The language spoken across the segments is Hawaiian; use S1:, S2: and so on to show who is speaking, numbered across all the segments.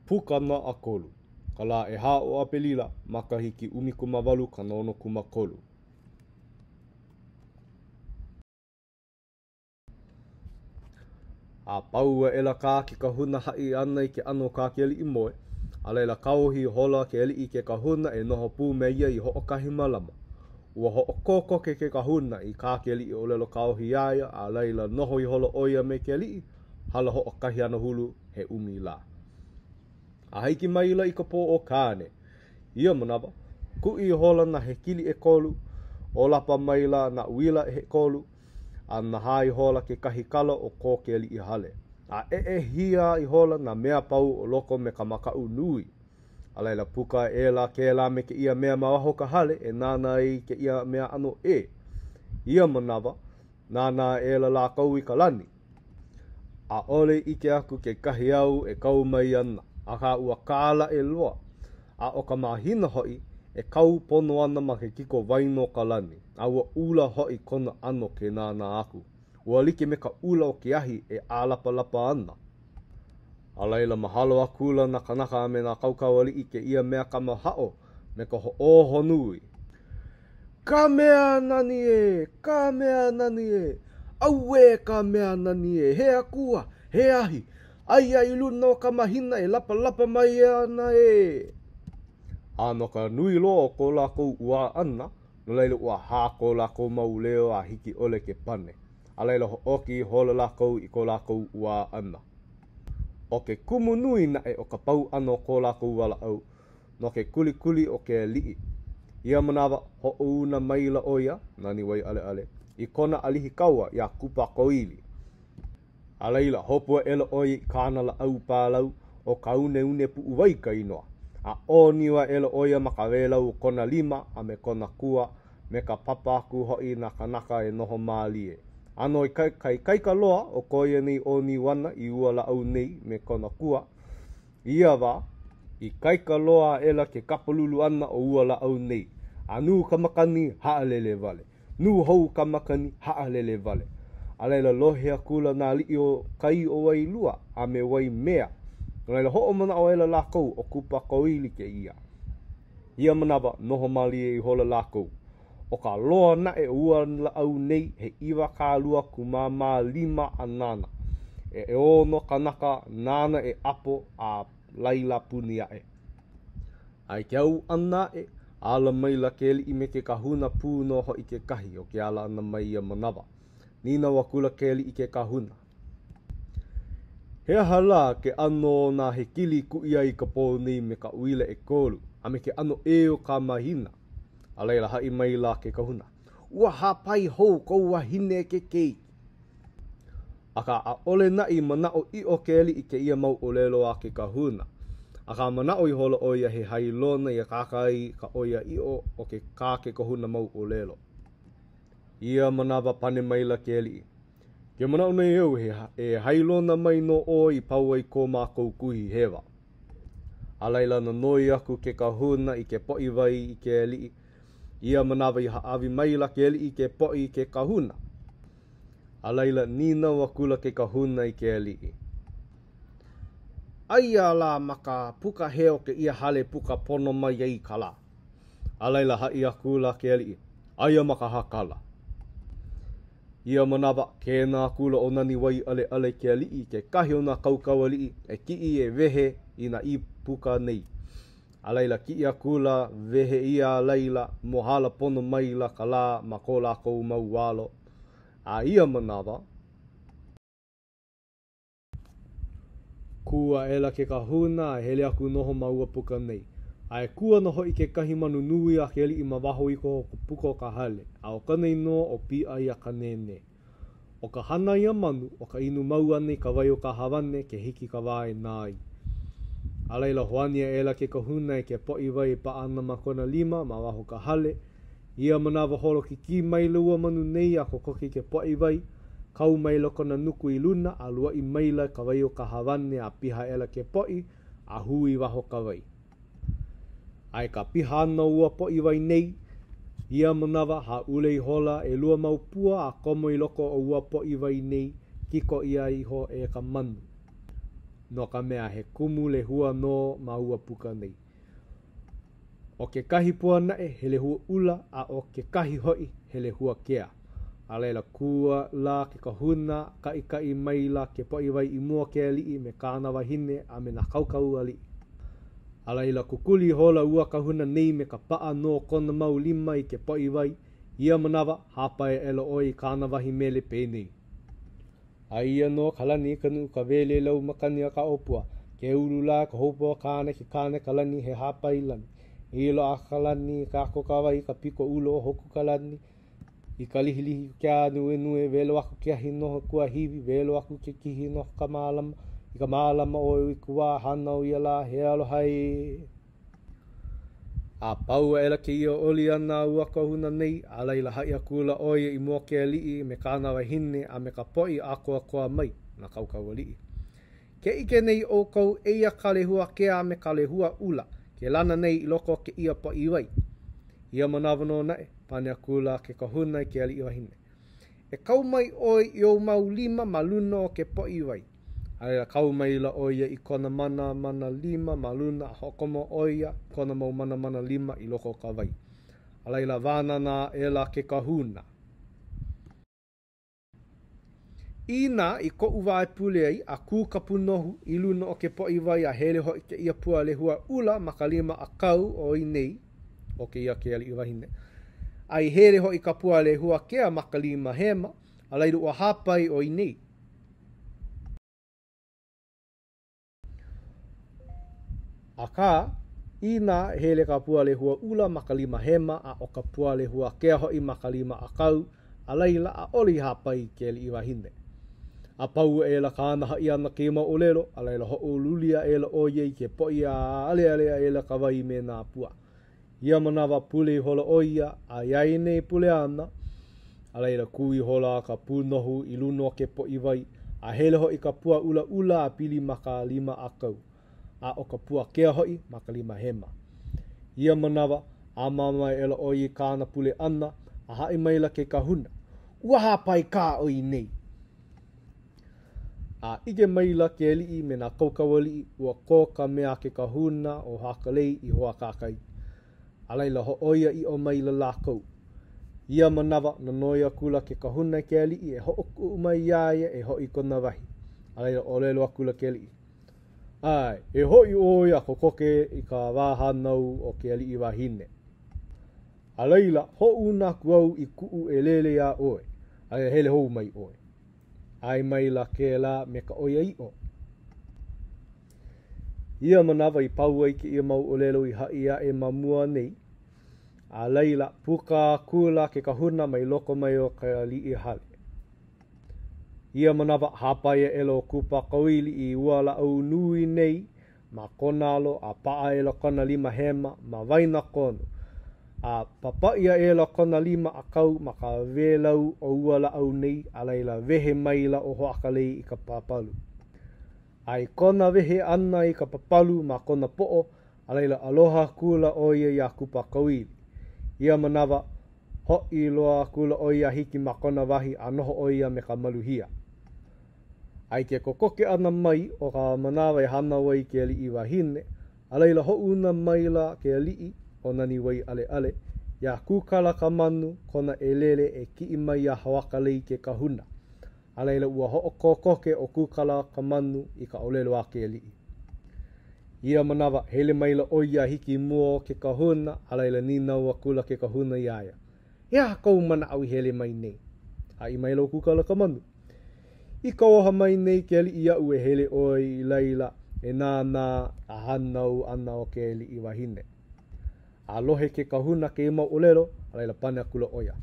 S1: pukana a kolu. Ka la e hā o apelila makahiki 18 ka nono 10. A paua e la kā ki ka huna hai ana i ke ano kā ke li i moe. A leila kauhi hola ke li i ke kahuna e noho pū me ia i hookahi malama. Ua hookoko ke kahuna i kā ke li i olelo kauhi aia a leila noho i holo oia me ke li i hala hookahi ana hulu he umi la. A haiki maila i ka pō o kāne. Ia manawa, ku i hola na he kili e kolu, o lapa maila na uila e he kolu, a na hai hola ke kahi kala o kō ke li i hale. A hia i hola na mea pau o loko me ka makau nui. A leila puka e la ke la me ke ia mea mawaho ka hale e nāna i ke ia mea ano e. Ia manawa, nāna e la la kau i ka lani. A ole i ke aku ke kahi au e kau mai ana. A ka ua kāla e loa. A o ka mahina hoi e kau pono ana ma ke kiko waino ka lani. A ua ula hoi kona ano ke nāna aku. Ua like me ka ula o ke ahi e ālapa lapa ana. A leila mahalo a kula na kanaka me na kaukawali i ke ia mea ka mahao me ka ho nui. Ka mea nani e, ka mea nani e, au e ka mea nani e, he akua, he ahi, ai ai luna o ka mahina e lapa mai ana e. Ano ka nui loa o ko lako ua ana, no leila ua hā ko lako mau leo a hiki ole ke pane. A leila ho oki hola lako i ko lako ua ana. O ke kumu nui na e o ka pau ano ko lako wala au, no ke kuli o ke lii. Ia manawa ho una maila oia, nani wai ale, i kona alihi kaua ia kupa koili. A leila hopua ela oi i kāna la au pālau o kaune pu uwai ka inoa. A o niwa ela oia makawelau kona 5 a me kona kua me ka papaku hoi na kanaka e noho mālie. Ano i kaika loa o koia nei o ni wana i ua la au nei me kona kua. Ia wa, i kaika loa ela ke kapalulu ana o ua la au nei. A nu kamakani haalele vale. Nu hou kamakani haalele vale. A leila lohea kula nā li o kai o wai lua a me wai mea. A leila ho o mana o ela lākou o kupa koili ke ia. Ia manawa noho mali i hola lākou. O ka loa na e ua la au nei he iwa kā lua kumama 5 a nana. E ono kanaka nana e apo a laila punia e. Ai ke au ana e ala maila ke li i me ke kahuna pūno ho i ke kahi o ke ala ana mai ia manawa. Nina wakula ke li i ke kahuna. He hala ke ano na he kili ku ia i ka pō nei me ka uile e kolu. A me ke ano e o ka mahina. A leila hai mai la ke kahuna. Ua hapai hou kou wahine ke kei. Aka a ole na i manao i o ke li i ke ia mau o lelo a ke kahuna. Aka manao i holo oia he hai lona i a kakai ka oia i o ke kā ke kahuna mau o lelo. Ia manawa pane mai la ke li. Ke manao nei eu e hai lona mai no o i paua i ko mākou kuhi hewa. A leila na noi aku ke kahuna i ke poi vai i ke li. Ia manawa i haawi mai la ke li i ke poi i ke kahuna. A leila nina wakula ke kahuna i ke li. Aia la maka puka heo ke ia hale puka pono mai ei kala. A leila hai akula ke li. Aia maka hakala. Ia manawa kēnā kula o nani wai ale ke li i ke kahi o nā kaukaua li e ki i e wehe i na i puka nei. A leila ki ia kula wehe ia leila mohala pono mai la ka la ma ko lākou mau walo. A ia manawa. Kua ela ke kahuna hele aku noho maua puka nei. Ai kua no hoi ke kahi manu nui a ke li i mawaho i ko puko ka hale. A o kanei no o pia i a kanene. O ka hana i a manu o ka inu mau ane ka wai o ka hawane ke hiki ka wae nai. A leila hoania ela ke kahuna e ke poi wai pa ana ma kona 5 ma waho ka hale. Ia manawa holo ki mai lua manu nei a ko koki ke poi wai. Kau mai lo kona nuku i luna a lua i maila ka wai o ka hawane a piha ela ke poi a hui waho ka wai. Ai ka piha ana ua poi wai nei. Ia manawa ha ulei hola e lua maupua a komo i loko o ua poi wai nei kiko ia iho e ka manu. no ka mea he kumu le hua no maua puka nei. O ke kahi pua nae he le hua ula a o ke kahi hoi he le hua kea. A leila kua la ke kahuna kai mai la ke poiwai i mua ke alii me kāna wahine a me na kaukau alii. A leila kukuli hola ua kahuna nei me ka paa no kona mau lima i ke poiwai ia manawa hapai elo oi kāna wahi mele pēnei. A ia no kalani kanu ka vele lau makani a ka opua ke ulu la ka hopo kāne ke kāne kalani he hapai lani. Ilo a kalani ka kokawai ka piko ulo hoku kalani i ka lihilihi kia nue velo aku kia hinoho kua hiwi velo aku ke kihi no ka mālama i ka mālama o i kua hanau ia la he alohai. A pau ela ke ia oli ana ua kahuna nei a leila hai a kula oia i mua ke alii me kāna wahine a me ka poi a koa mai na kaukau alii. Ke ike nei o kau eia ka lehua kea me ka lehua ula ke lana nei i loko ke ia poi wai. Ia manawano nae pane a kula ke kahuna i ke alii wahine. E kau mai oi i o mau lima maluna o ke poi wai. Aia kau mai la oia i kona mana lima maluna hokomo oia kona mau mana lima i loko ka wai. Alaila vana na ela ke kahuna. Ina i ko uwai pule ai a ku kapunohu i luna o ke poi wai a hele hoi ke ia pua le hua ula maka lima a kau o i nei o ke ia ke ali i wahine. Ai hele hoi ka pua le hua kea maka lima hema alairu o hapai o i nei. Aka, ina hele ka pua le hua ula makalima hema a o ka pua le hua kea hoi makalima a kau a leila a oli hapai ke li iwahine. A pau e la kāna hai ana ke ma o lelo a leila ho o lulia e la o yei ke poi a alea e la kawai me nā pua. Ia manawa pule hola oia a iaine pule ana a leila kui hola ka punohu i luno ke poi wai a hele hoi ka pua ula a pili maka lima a kau. A o ka pua kea hoi maka lima hema. Ia manawa a mamai e la oi kāna pule ana a hai maila ke kahuna. Ua hapai kā oi nei. A ike maila ke alii me nā kaukawali ua ko ka mea ke kahuna o hakalei i hoa kākai. A leila ho oia i o maila lākou. Ia manawa na noia kula ke kahuna ke alii e ho oku mai iaia e hoi kona wahi. A leila o lelo a kula ke alii. Ai, e hoi oia kokoke i ka wāhanau o ke alii wahine. A leila, ho una kuau i kuu e lele a oe. Ai hele hou mai oe. Ai mai la ke la me ka oia i o. Ia manawa i paua i ke ia mau o lelo i haia e mamua nei. A leila, puka kula ke kahuna mai loko mai o ka alii hale. Ia manawa hapaia elo kupa kawili i uala au nui nei ma konalo a paa elo kona lima hema ma vaina kono. A papaia elo kona lima a kau ma ka velau o uala au nei a leila vehe maila o hoakalei i ka papalu. Ai kona vehe ana i ka papalu ma kona po'o a leila aloha kula oia i a kupa kawili. Ia manawa ho i loa kula oia hiki ma kona wahi a noho oia me ka maluhia. Ai ke kokoke ana mai o ka manawa e hana wai ke alii wahine, a leila ho una maila ke alii o nani wai ale, ia kukala ka manu kona e lele e ki mai a hawakalei ke kahuna. A leila ua ho o kokoke o kukala ka manu i ka olelo a ke alii. Ia manawa hele maila oia hiki mua ke kahuna, a leila nina ua kula ke kahuna iaia. Ia kou mana au hele mai nei. A i maila o kukala ka manu. I ka oha mai nei ke alii iau e hele oi i leila e nānā a hanau ana o ke alii wahine. A lohe ke kahuna ke ima o lero, a leila pane a kula oia.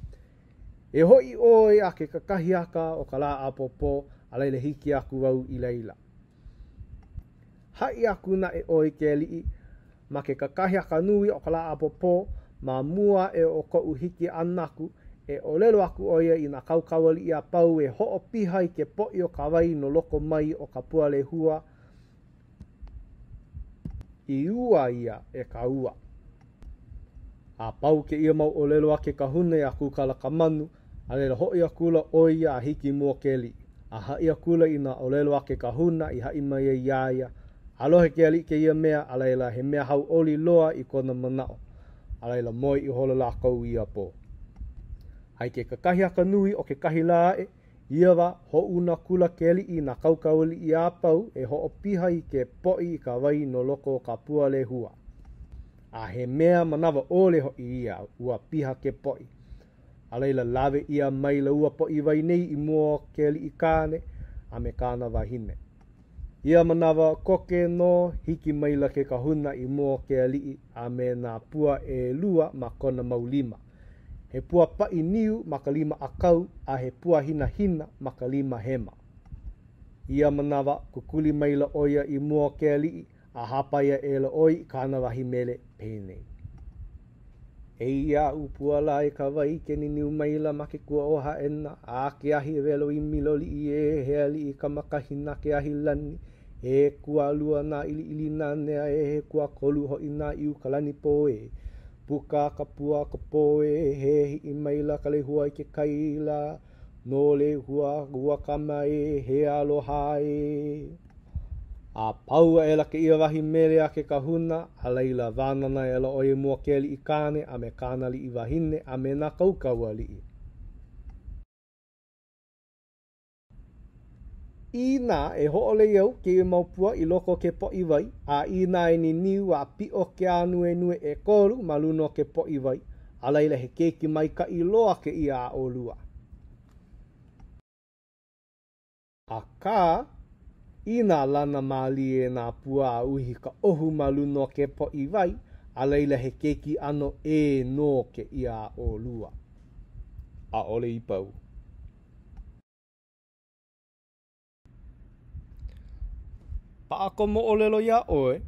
S1: E hoi oi a ke kakahi aka o ka la apopo, a leila hiki aku au i leila. Hai aku na e oi ke alii, ma ke kakahi aka nui o ka la apopo, ma mua e o kou hiki anaku, e o lelo aku oia i na kaukawali i a pau e ho o pihai ke poi o ka wai no loko mai o ka pua le hua i ua ia e ka ua. A pau ke ia mau o lelo ake kahuna i a kukala ka manu, a leila hoi a kula oia a hiki mua ke li. a hai a kula i na olelo ake kahuna i hai mai e iaia. Alohe ke ali ke ia mea alaila he mea hau oli loa i kona manao. Alaila moi i holo la kou ia po. Hai ke kakahi aka nui o ke kahi la e, iawa ho una kula ke li i na kaukawali i apau e ho o piha i ke poi i ka wai no loko ka pua le hua. A he mea manawa ole ho i ia ua piha ke poi. Alaila lawe ia mai la ua poi wai nei i mua ke li i kāne a me kāna wahine. Ia manawa koke no hiki mai la ke kahuna i mua ke li i a me na pua e lua ma kona maulima. He pua pai niu maka lima akau a he pua hina hina maka lima hema. Ia manawa kukuli mai la oia i mua ke li i a hapaia e la oi kāna wahi mele pēnei. E ia upua la e ka wai ke ni niu mai la ma ke kua oha ena a ke ahi e velo i miloli i e hea li i ka makahina ke ahi lani e kua lua na ili ili nanea e he kua kolu ho i na iu kalani po e. Puka ka pua ka po e he i mai la ka le hua i ke kaila no le hua gua kama e he aloha e. A paua e la ke ia wahi mele a ke kahuna, a leila vānana e la oe mua ke li i kāne, a me kāna li i wahine, a me nā kaukaua li i. I nā e hoole iau ke i maupua i loko ke po i wai, a i nā e ni niu a pio ke anue nue e koru ma luno ke po i wai, a leila he keiki mai ka i loa ke i a o lua. A kā, I nā lana māli e nā pua a uhi ka ohu maluno ke po i wai, a leila he keiki ano e no ke ia o lua. A ole I pau. Paako mo olelo ia oe.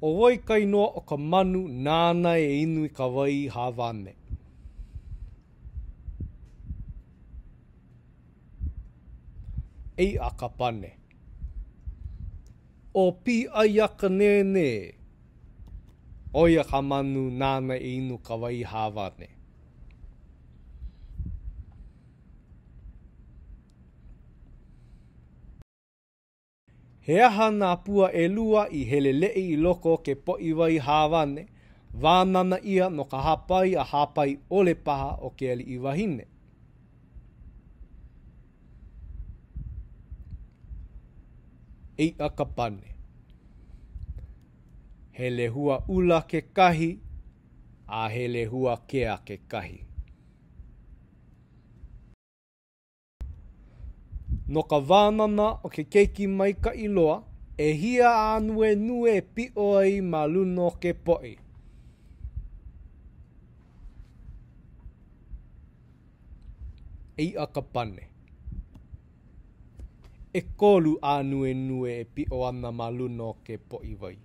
S1: O wai kai noa o ka manu nāna e inu I ka wai hawane. Ei a ka pane. O pi ai aka nene. Oia ka manu nāna e inu ka wai hawane. He aha nā pua e lua I hele lei I loko ke po I wai hawane, vānana ia no ka hapai a hapai ole paha o ke ali I wahine. Ei a ka pane. He lehua ula ke kahi, a he lehua kea ke kahi. No ka vānana o ke keiki mai ka iloa, e hia anue nue pio ai ma luno ke poi. Ei a ka pane. E kolu anue nue e pio ana ma luno ke poi vai.